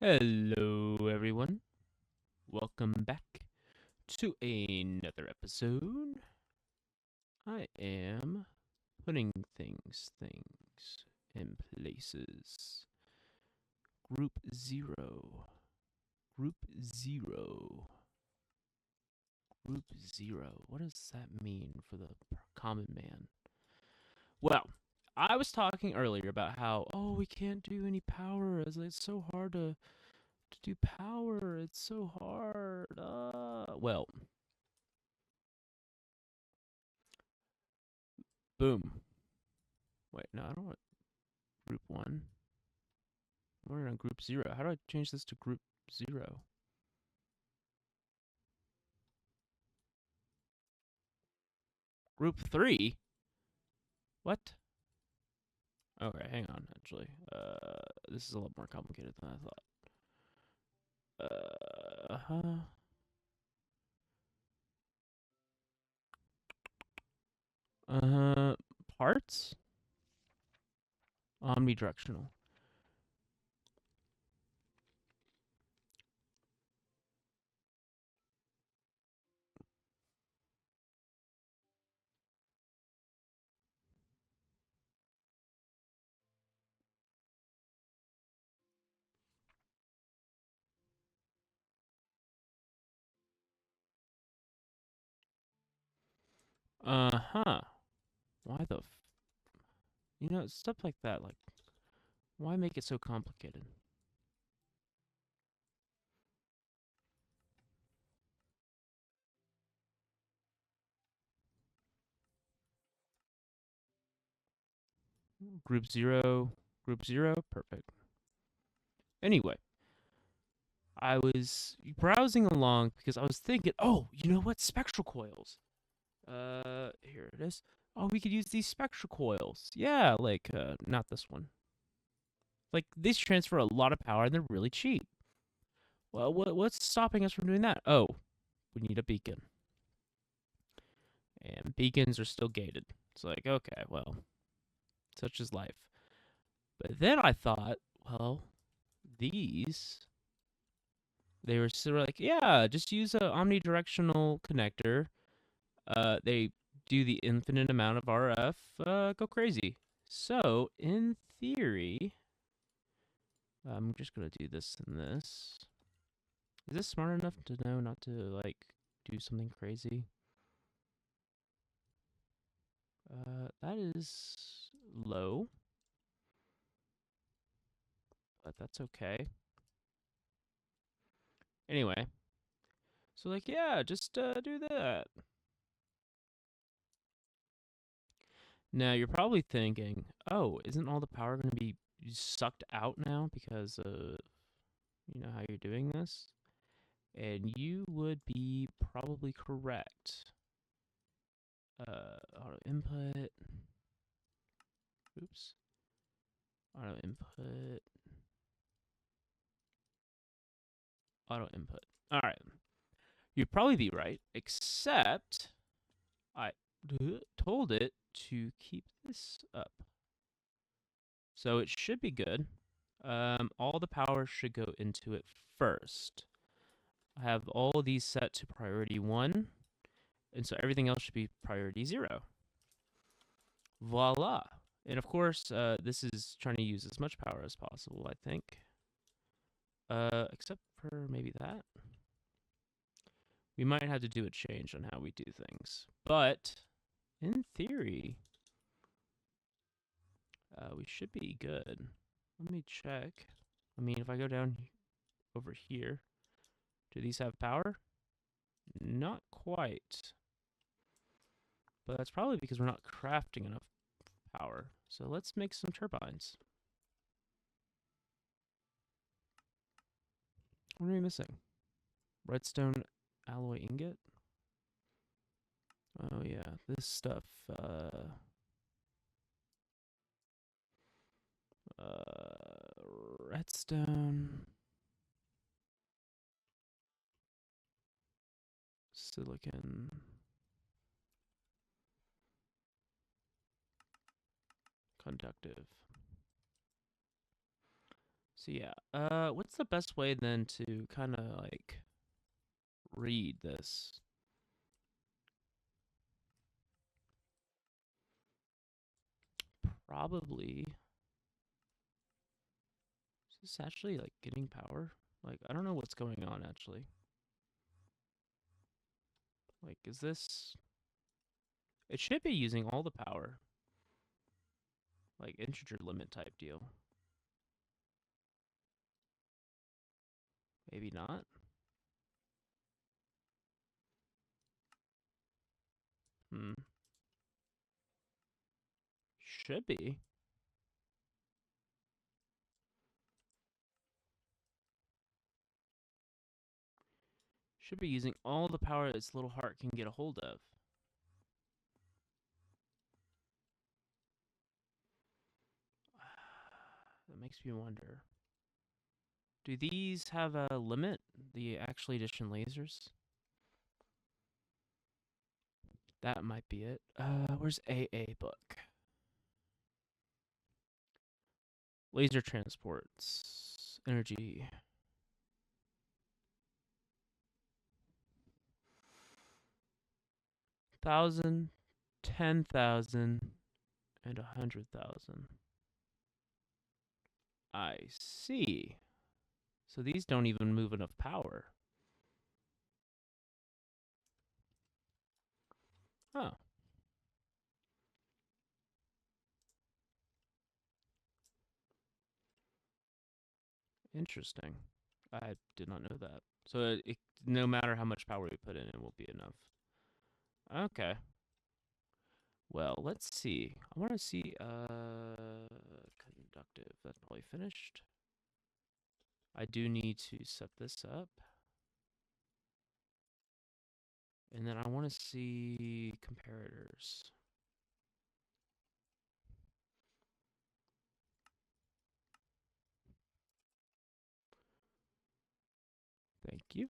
Hello, everyone. Welcome back to another episode. I am putting things in places. Group zero. Group zero. Group zero. What does that mean for the common man? Well, I was talking earlier about how, we can't do any power as it's so hard to do power. It's so hard. Well, boom. Wait, no, I don't want group one. We're on group zero. How do I change this to group zero? Group three? What? Okay, hang on, actually. This is a lot more complicated than I thought. Uh, parts? Omnidirectional. Uh-huh. Why the stuff like that, like, why make it so complicated? Group zero. Group zero? Perfect. Anyway, I was browsing along because I was thinking, oh, you know what? Spectral coils. Here it is. Oh, we could use these spectral coils. Yeah, like, not this one. Like, these transfer a lot of power and they're really cheap. Well, what's stopping us from doing that? Oh, we need a beacon. And beacons are still gated. It's like, okay, well, such is life. But then I thought, well, these, they were sort of like, yeah, just use a omnidirectional connector. They do the infinite amount of RF, go crazy. So, in theory, I'm just gonna do this and this. Is this smart enough to know not to, like, do something crazy? That is low, but that's okay. Anyway, so, like, yeah, just do that. Now, you're probably thinking, oh, isn't all the power going to be sucked out now because of, how you're doing this? And you would be probably correct. Auto input. Oops. Auto input. Auto input. All right. You'd probably be right, except I told it to keep this up. So it should be good. All the power should go into it first. I have all these set to priority 1, and so everything else should be priority 0. Voila. And of course, this is trying to use as much power as possible, I think. Except for maybe that. We might have to do a change on how we do things. But, in theory, we should be good. Let me check. I mean, if I go down over here, do these have power? Not quite. But that's probably because we're not crafting enough power. So let's make some turbines. What are we missing? Redstone alloy ingot? Oh yeah, this stuff, redstone, silicon, conductive. So yeah, what's the best way then to kind of like read this? Probably. Is this actually like getting power? Like, I don't know what's going on actually. Like, is this. It should be using all the power. Like, integer limit type deal. Maybe not. Hmm. Should be. Should be using all the power its little heart can get a hold of. That makes me wonder. Do these have a limit? The actually edition lasers? That might be it. Where's AA book? Laser transports. Energy. 1,000, 10,000, and 100,000. I see. So these don't even move enough power. Oh, interesting. I did not know that. So no matter how much power we put in, it won't be enough. Okay. Well, let's see. I want to see conductive. That's probably finished. I do need to set this up. And then I want to see comparators. Thank you.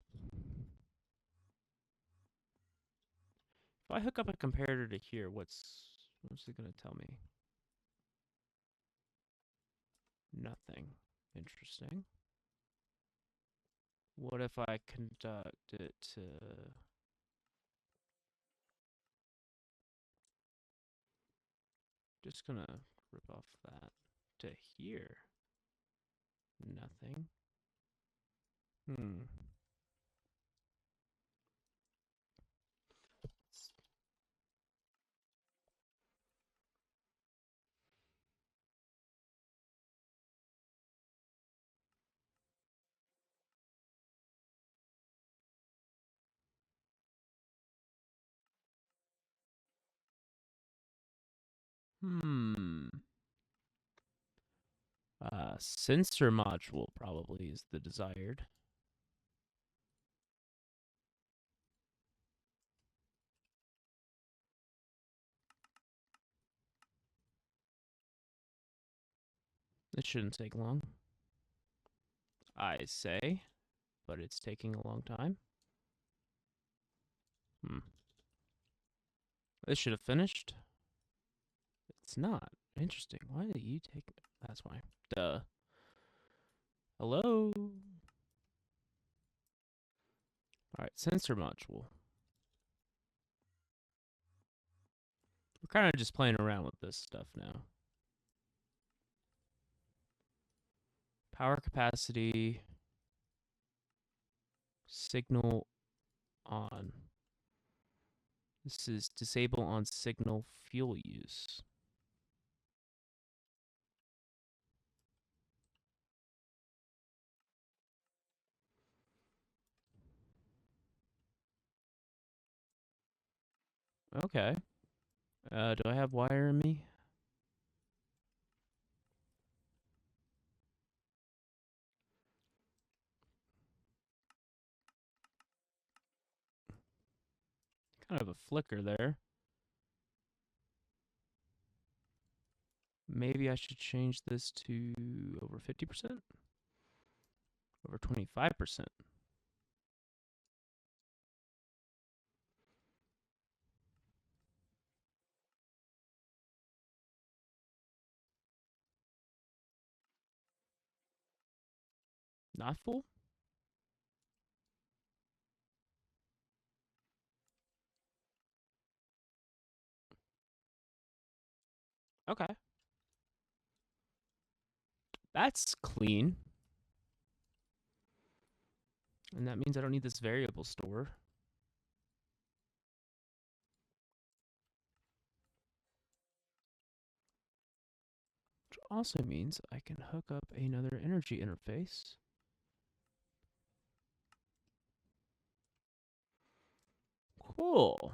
If I hook up a comparator to here, what's it going to tell me? Nothing. Interesting. What if I conduct it to... Just gonna rip off that to here. Nothing. Hmm. Hmm. Sensor module probably is the desired. It shouldn't take long. I say, but it's taking a long time. Hmm. This should have finished. It's not. Interesting. Why did you take it? That's why. Duh. Hello? Alright, sensor module. We're kind of just playing around with this stuff now. Power capacity. Signal on. This is disable on signal fuel use. Okay. Do I have wire in me? Kind of a flicker there. Maybe I should change this to over 50%? Over 25%? Not full? Okay. That's clean. And that means I don't need this variable store. Which also means I can hook up another energy interface. Cool.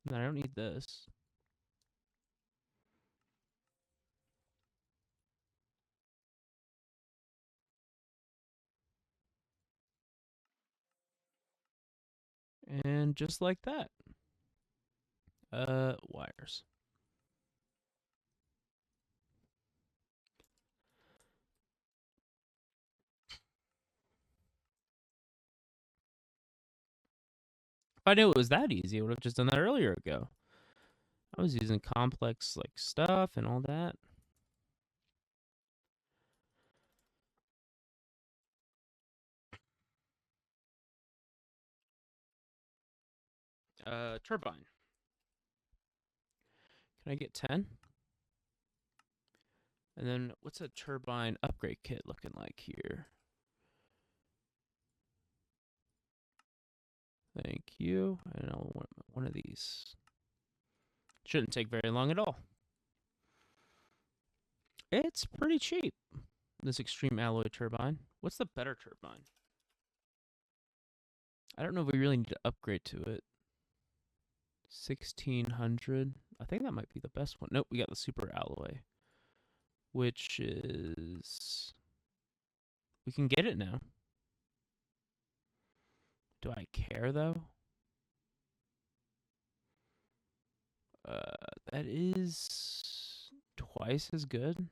And I don't need this. And just like that. Wires. If I knew it was that easy, I would have just done that earlier ago. I was using complex like stuff and all that. Turbine. Can I get 10? And then what's a turbine upgrade kit looking like here? Thank you. I know one of these. Shouldn't take very long at all. It's pretty cheap. This extreme alloy turbine. What's the better turbine? I don't know if we really need to upgrade to it. 1600. I think that might be the best one. Nope, we got the super alloy, which is... We can get it now. Do I care, though? That is twice as good.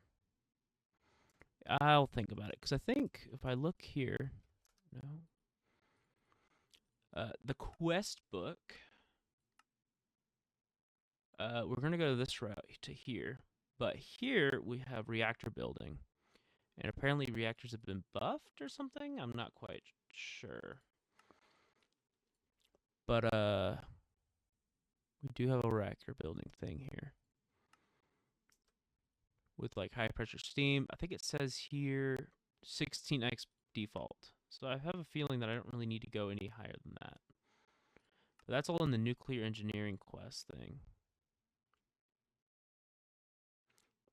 I'll think about it, because I think if I look here... No. The quest book... we're going to go this route to here. But here we have reactor building. And apparently reactors have been buffed or something? I'm not quite sure. But we do have a reactor building thing here. With like high pressure steam. I think it says here 16x default. So I have a feeling that I don't really need to go any higher than that. But that's all in the nuclear engineering quest thing.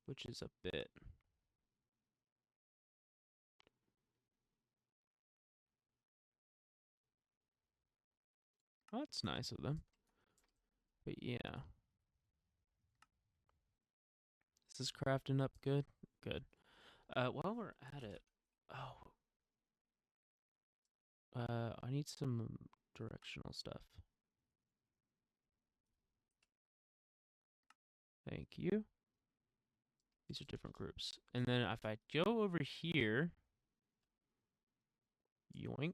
Which is a bit... Oh, that's nice of them. But yeah. Is this crafting up good? Good. While we're at it... Oh. I need some directional stuff. Thank you. These are different groups. And then if I go over here... Yoink.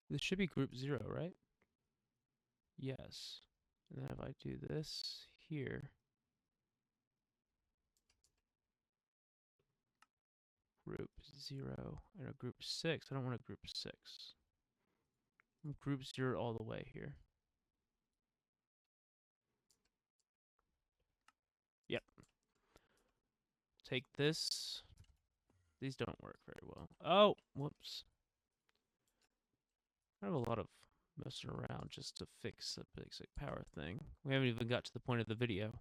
This should be group 0, right? Yes. And then if I do this here, group 0 and a group 6. I don't want a group 6. I'm group 0 all the way here. Yep. Take this. These don't work very well. Oh, whoops. I have a lot of messing around just to fix a basic power thing. We haven't even got to the point of the video.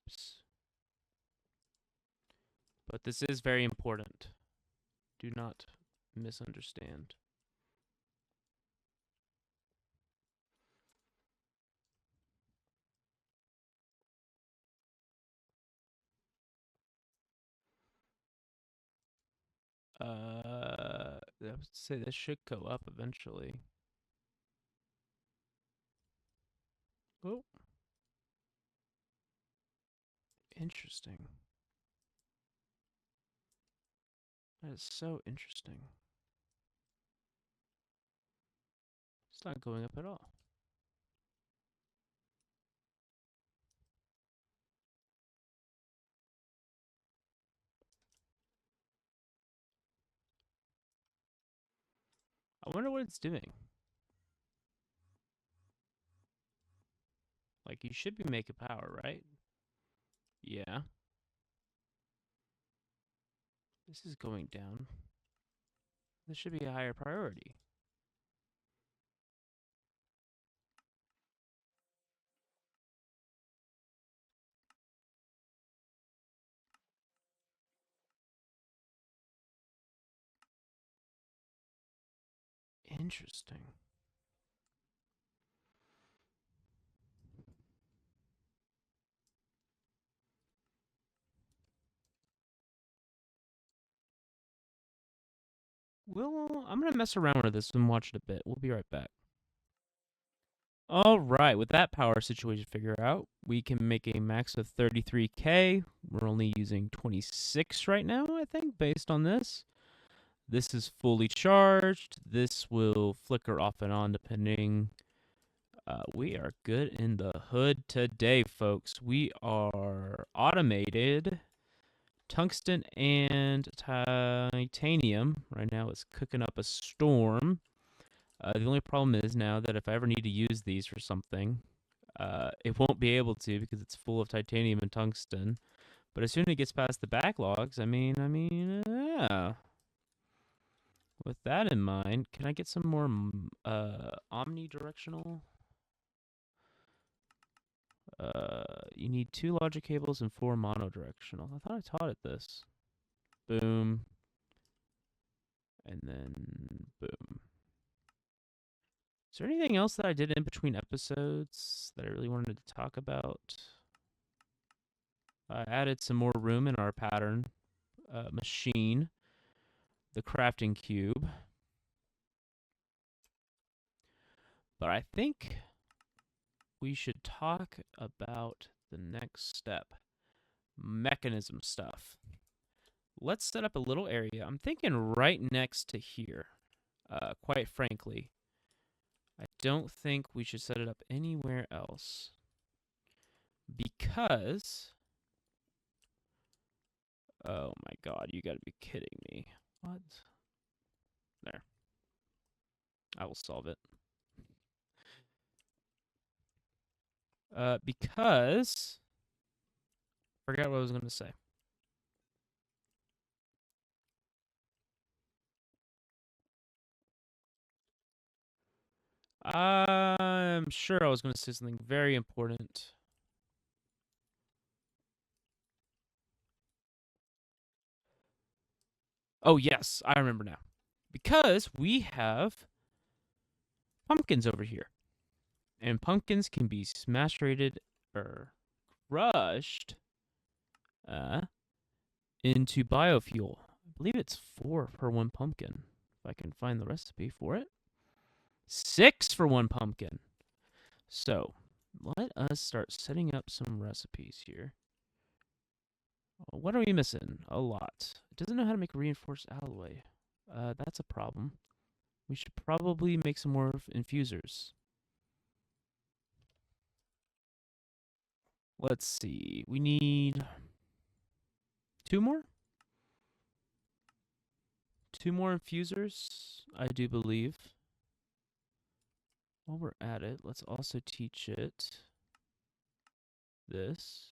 Oops. But this is very important. Do not misunderstand. I would say this should go up eventually. Oh. Interesting. That is so interesting. It's not going up at all. I wonder what it's doing. Like, you should be making power, right? Yeah. This is going down. This should be a higher priority. Interesting. I'm going to mess around with this and watch it a bit. We'll be right back. All right, with that power situation figured out, we can make a max of 33k. We're only using 26 right now, I think, based on this. This is fully charged. This will flicker off and on depending. We are good in the hood today, folks. We are automated tungsten and titanium. Right now it's cooking up a storm. The only problem is now that if I ever need to use these for something, it won't be able to because it's full of titanium and tungsten. But as soon as it gets past the backlogs, yeah. With that in mind, can I get some more omnidirectional? You need 2 logic cables and 4 monodirectional. I thought I taught it this. Boom. And then boom. Is there anything else that I did in between episodes that I really wanted to talk about? I added some more room in our pattern machine, the crafting cube. But I think we should talk about the next step, mechanism stuff. Let's set up a little area. I'm thinking right next to here, quite frankly. I don't think we should set it up anywhere else because, oh my god, you gotta be kidding me. What? There. I will solve it. Because, forgot what I was going to say. I'm sure I was going to say something very important. Oh, yes, I remember now. Because we have pumpkins over here. And pumpkins can be macerated or crushed into biofuel. I believe it's 4 per 1 pumpkin, if I can find the recipe for it. 6 for 1 pumpkin. So, let us start setting up some recipes here. What are we missing? A lot. It doesn't know how to make reinforced alloy. That's a problem. We should probably make some more infusers. Let's see. We need 2 more? 2 more infusers, I do believe. While we're at it, let's also teach it this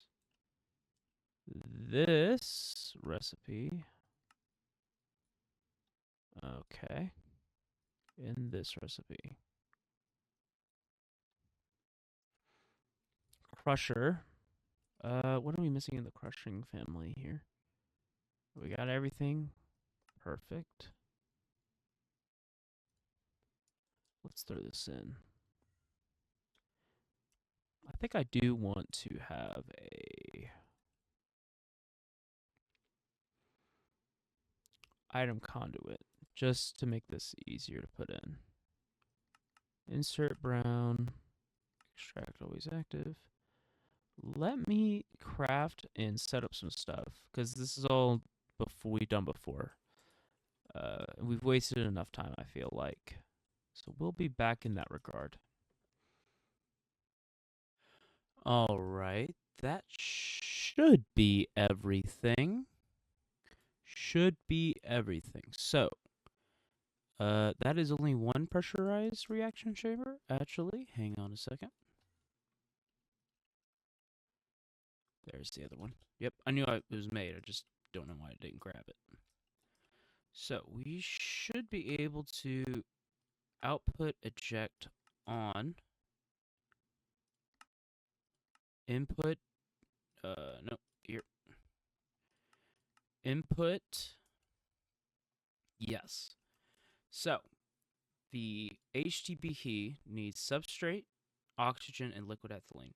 recipe. Okay. In this recipe. Crusher. What are we missing in the crushing family here? We got everything. Perfect. Let's throw this in. I think I do want to have a item conduit just to make this easier to put in. Insert brown, extract always active. Let me craft and set up some stuff because this is all we've done before. We've wasted enough time, I feel like. So we'll be back in that regard. All right, that should be everything. Should be everything. So, that is only one pressurized reaction chamber, actually. Hang on a second. There's the other one. Yep, I knew it was made. I just don't know why I didn't grab it. So, we should be able to output eject on input, no, here. Input, yes. So, the HTP needs substrate, oxygen, and liquid ethylene.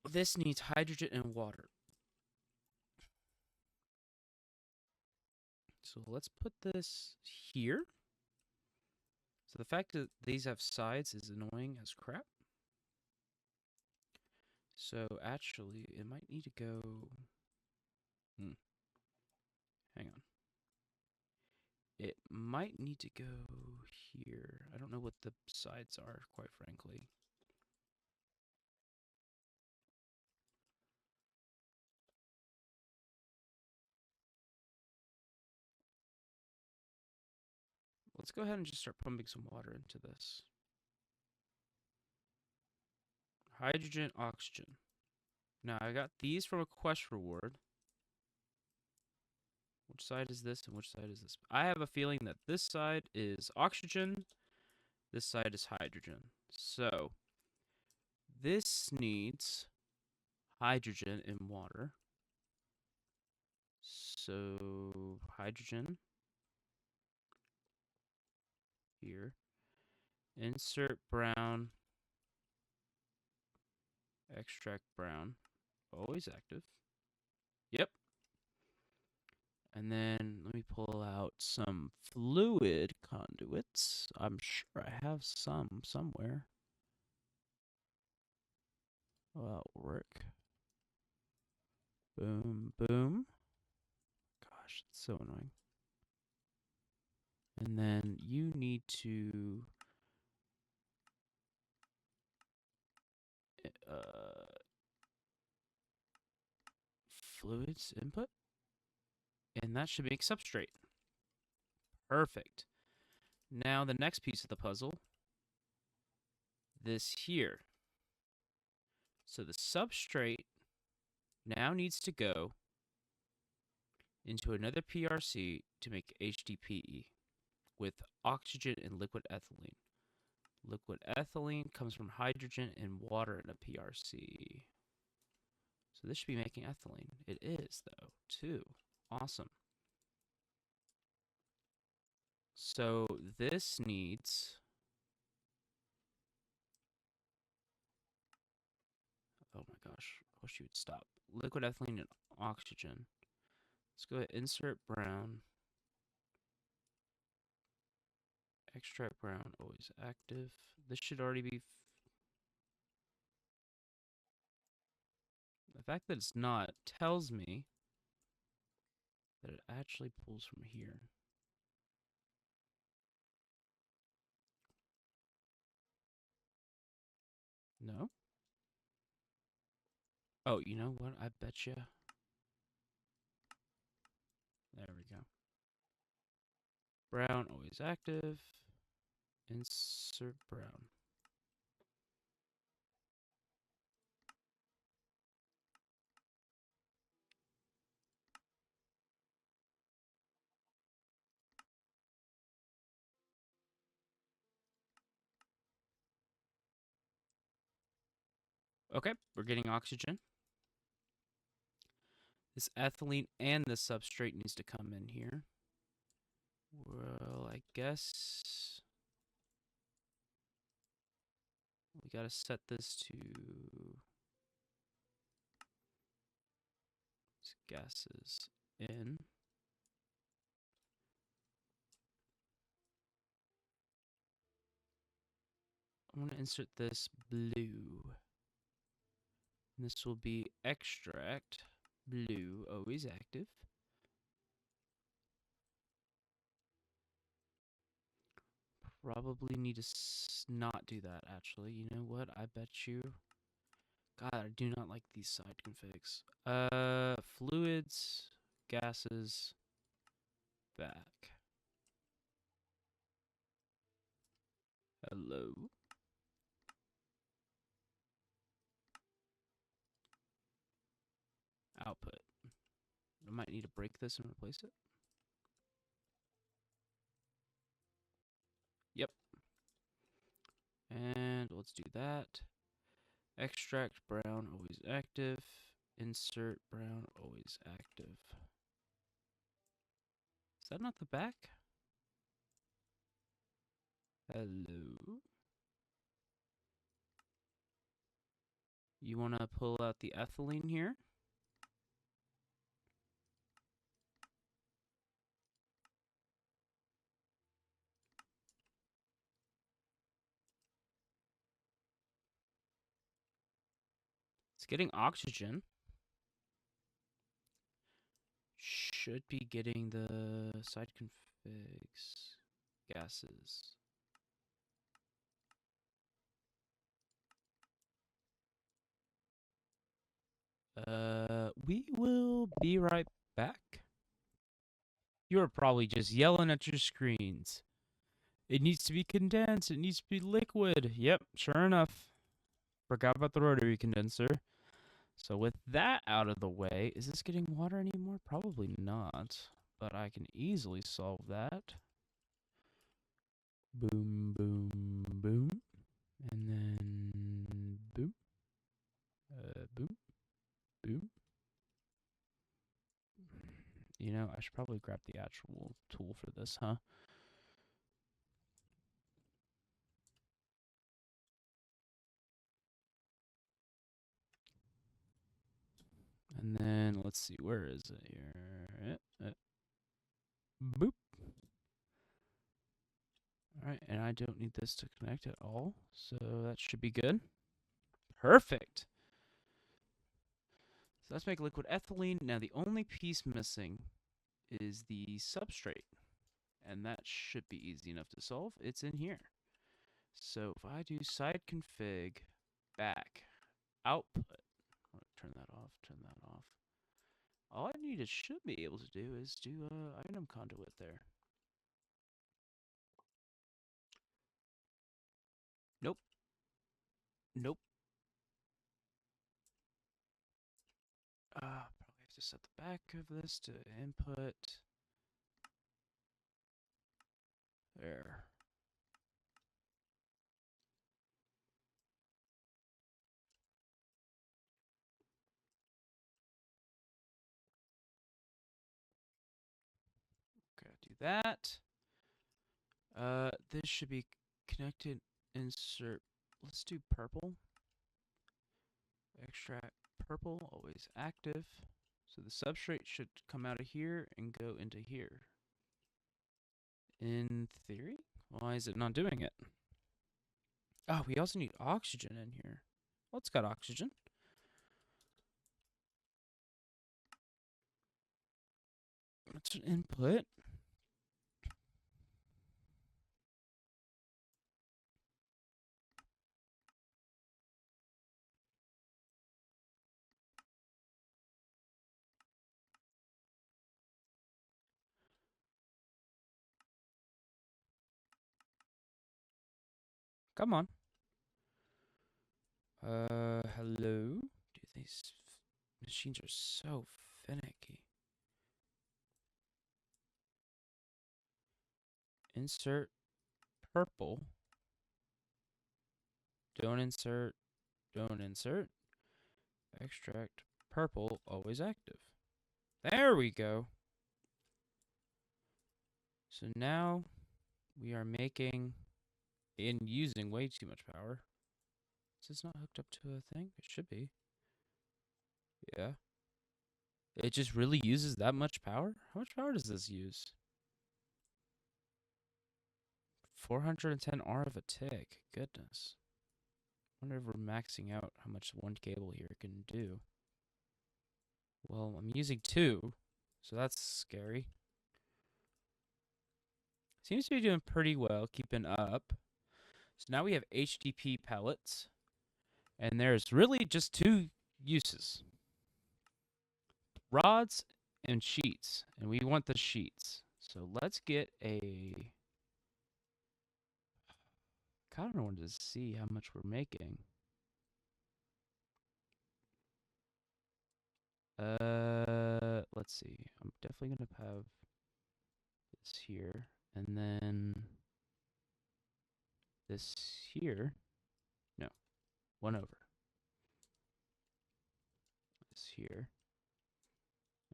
This needs hydrogen and water. So let's put this here. So the fact that these have sides is annoying as crap. So actually, it might need to go... Hang on. It might need to go here. I don't know what the sides are, quite frankly. Let's go ahead and just start pumping some water into this. Hydrogen, oxygen. Now, I got these from a quest reward. Which side is this and which side is this? I have a feeling that this side is oxygen, this side is hydrogen. So, this needs hydrogen and water. So, hydrogen here. Insert brown, extract brown. Always active. Yep. And then let me pull out some fluid conduits. I'm sure I have some somewhere. Well, work. Boom, boom. Gosh, it's so annoying. And then you need to fluids input, and that should make substrate. Perfect. Now the next piece of the puzzle, this here. So the substrate now needs to go into another PRC to make HDPE with oxygen and liquid ethylene. Liquid ethylene comes from hydrogen and water in a PRC. So this should be making ethylene. It is, though, too. Awesome. So this needs... Oh my gosh. I wish you would stop. Liquid ethylene and oxygen. Let's go ahead, insert brown. Extract brown, always active. This should already be... The fact that it's not tells me that it actually pulls from here. No? Oh, you know what? I bet you. There we go. Brown, always active. Insert brown. Okay, we're getting oxygen. This ethylene and the substrate needs to come in here. Well, I guess we gotta set this to gases in. I want to insert this blue. And this will be extract blue, always active. probably need to not do that, actually. You know what? I bet you. God, I do not like these side configs. Fluids, gases, back. Hello. Output. I might need to break this and replace it. Yep. And let's do that. Extract brown, always active. Insert brown, always active. Is that not the back? Hello. You want to pull out the ethylene here? It's getting oxygen. Should be getting the side configs. Gases. We will be right back. You're probably just yelling at your screens. It needs to be condensed. It needs to be liquid. Yep, sure enough. Forgot about the rotary condenser. So with that out of the way, is this getting water anymore? Probably not, but I can easily solve that. Boom, boom, boom. And then boom. Boom, boom. You know, I should probably grab the actual tool for this, huh? And then let's see, where is it here? Boop. Alright, and I don't need this to connect at all, so that should be good. Perfect. So let's make liquid ethylene. Now the only piece missing is the substrate, and that should be easy enough to solve. It's in here. So if I do side config back output, turn that off, turn that off. All I need should be able to do is do a item conduit there. Nope. Nope. Probably have to set the back of this to input. There. Okay, do that. This should be connected. Insert. Let's do purple. Extract purple, always active. So the substrate should come out of here and go into here. In theory? Why is it not doing it? Oh, we also need oxygen in here. Well, it's got oxygen. That's an input. Come on. Hello? Dude, these machines are so finicky. Insert purple. Don't insert. Don't insert. Extract purple, always active. There we go. So now we are making and using way too much power. Is this not hooked up to a thing? It should be. Yeah. It just really uses that much power? How much power does this use? 410 R of a tick. Goodness. Wonder if we're maxing out how much one cable here can do. Well, I'm using two, so that's scary. Seems to be doing pretty well, keeping up. So now we have HDP pellets, and there's really just two uses: rods and sheets, and we want the sheets. So let's get a. Kind of wanted to see how much we're making. Let's see. I'm definitely gonna have this here, and then this here. No, one over. This here,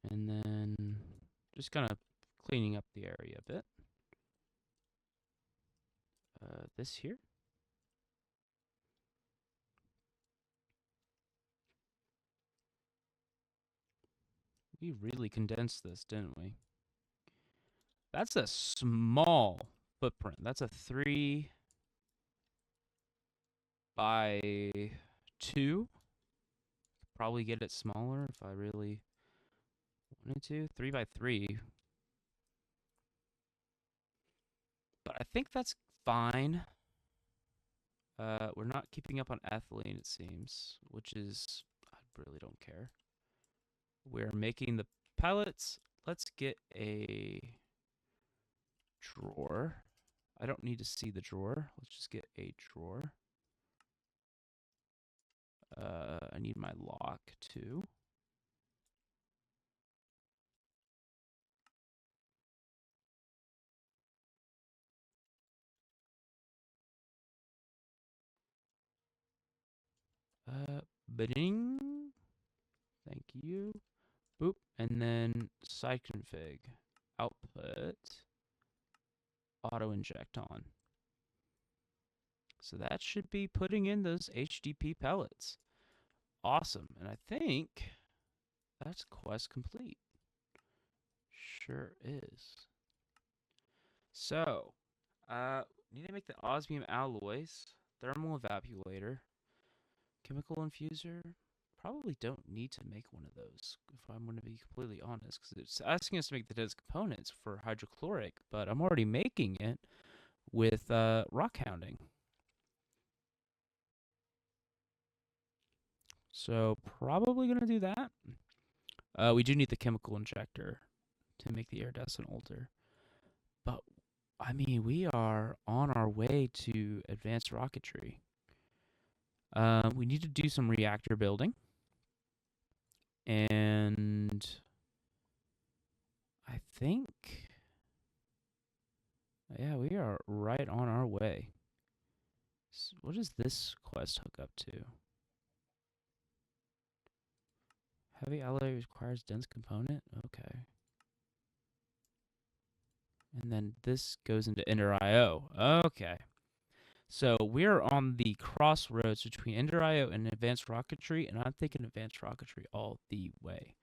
and then just kind of cleaning up the area a bit. This here. We really condensed this, didn't we? That's a small footprint. That's a 3 by 2. Probably get it smaller if I really wanted to. 3 by 3. But I think that's fine. We're not keeping up on ethylene, it seems, which is, I really don't care. We're making the pellets. Let's get a drawer. I don't need to see the drawer. Let's just get a drawer. I need my lock too. Bidding. Thank you. Boop. And then side config. Output. Auto inject on. So that should be putting in those HDP pellets. Awesome. And I think that's quest complete. Sure is. So, need to make the osmium alloys, thermal evaporator, chemical infuser. Probably don't need to make one of those, if I'm going to be completely honest, because it's asking us to make the dead components for hydrochloric, but I'm already making it with rock hounding. So probably going to do that. We do need the chemical injector to make the iridescent altar. But, I mean, we are on our way to advanced rocketry. We need to do some reactor building. And I think, yeah, we are right on our way. So what does this quest hook up to? Heavy alloy requires dense component? Okay. And then this goes into Ender IO. Okay. So we're on the crossroads between Ender IO and advanced rocketry, and I'm thinking advanced rocketry all the way.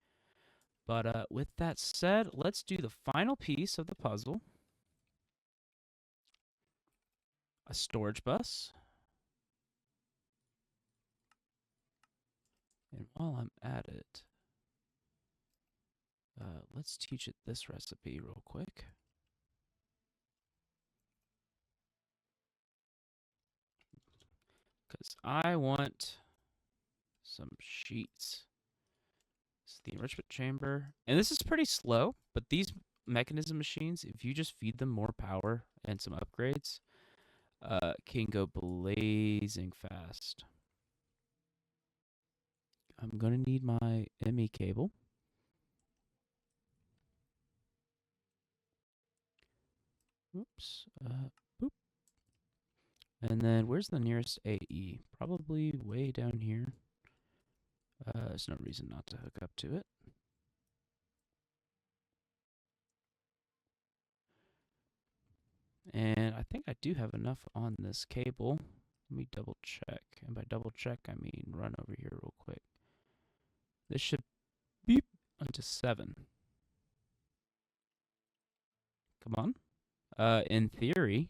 But with that said, let's do the final piece of the puzzle. A storage bus. And while I'm at it, let's teach it this recipe real quick. Because I want some sheets. This is the enrichment chamber. And this is pretty slow, but these mechanism machines, if you just feed them more power and some upgrades, can go blazing fast. I'm going to need my ME cable. Oops. Boop. And then where's the nearest AE? Probably way down here. There's no reason not to hook up to it. And I think I do have enough on this cable. Let me double check. And by double check, I mean run over here real quick. This should beep onto 7. Come on. In theory.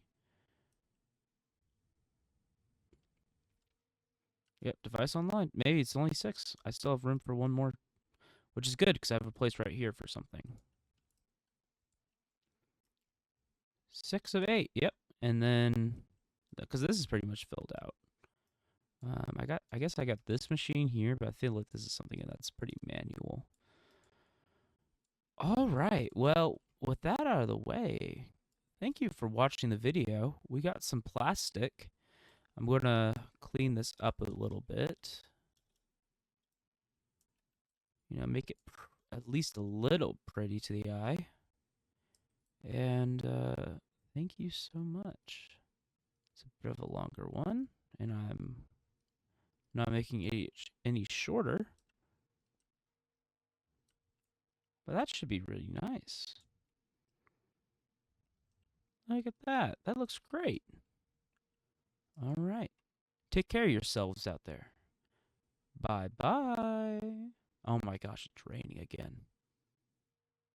Yep, device online. Maybe it's only 6. I still have room for one more, which is good because I have a place right here for something. 6 of 8. Yep. And then, because this is pretty much filled out. I guess I got this machine here, but I feel like this is something that's pretty manual. All right. Well, with that out of the way, thank you for watching the video. We got some plastic. I'm going to clean this up a little bit. You know, make it at least a little pretty to the eye. And thank you so much. It's a bit of a longer one, and I'm not making it any shorter. But that should be really nice. Look at that. That looks great. All right. Take care of yourselves out there. Bye-bye. Oh my gosh, it's raining again.